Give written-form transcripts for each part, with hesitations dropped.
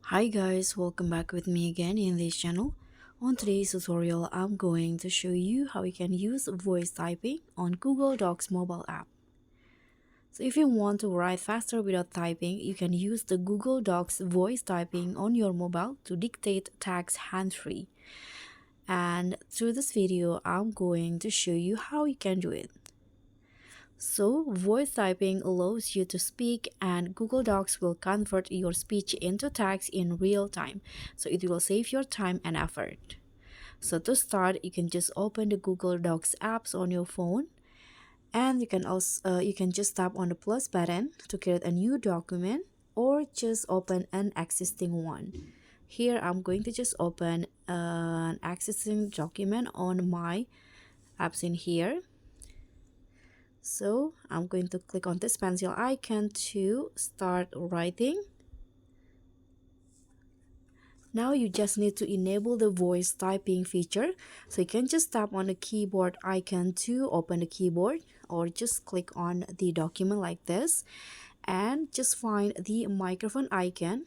Hi guys, welcome back with me again in this channel. On today's tutorial, I'm going to show you how you can use voice typing on Google Docs mobile app. So if you want to write faster without typing, you can use the Google Docs voice typing on your mobile to dictate text hands-free. And through this video, I'm going to show you how you can do it. So, voice typing allows you to speak, and Google Docs will convert your speech into text in real time. So, it will save your time and effort. So, to start, you can just open the Google Docs apps on your phone, and you can just tap on the plus button to create a new document or just open an existing one. Here, I'm going to just open an existing document on my apps in here. So I'm going to click on this pencil icon to start writing. Now you just need to enable the voice typing feature. So you can just tap on the keyboard icon to open the keyboard, or just click on the document like this and just find the microphone icon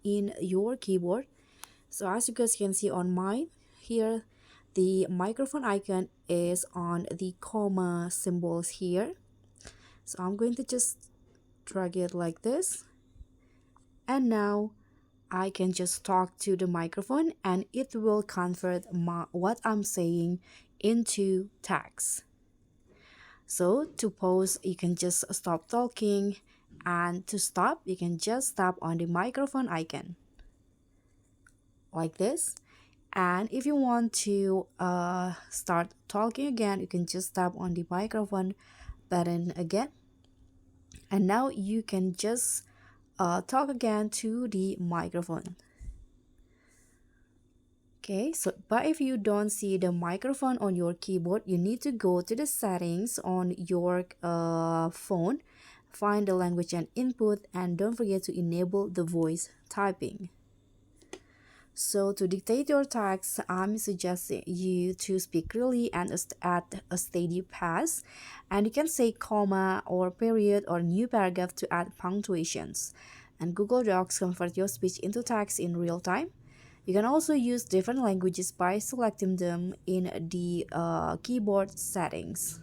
in your keyboard. So as you guys can see on mine here, the microphone icon is on the comma symbols here. So I'm going to just drag it like this, and now I can just talk to the microphone and it will convert what I'm saying into text. So to pause, you can just stop talking, and to stop, you can just tap on the microphone icon like this. And if you want to start talking again, you can just tap on the microphone button again, and now you can just talk again to the microphone. Okay, so but if you don't see the microphone on your keyboard, you need to go to the settings on your phone, find the language and input, and don't forget to enable the voice typing. So to dictate your text, I'm suggesting you to speak clearly and at a steady pace, and you can say comma or period or new paragraph to add punctuations. And Google Docs convert your speech into text in real time. You can also use different languages by selecting them in the keyboard settings.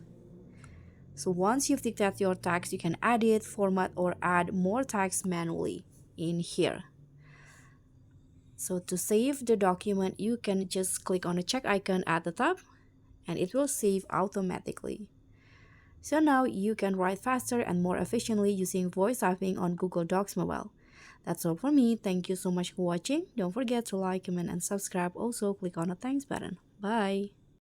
So once you've dictated your text, you can edit, format, or add more text manually in here. So to save the document, you can just click on the check icon at the top and it will save automatically. So now you can write faster and more efficiently using voice typing on Google Docs Mobile. That's all for me. Thank you so much for watching. Don't forget to like, comment, and subscribe. Also, click on the thanks button. Bye.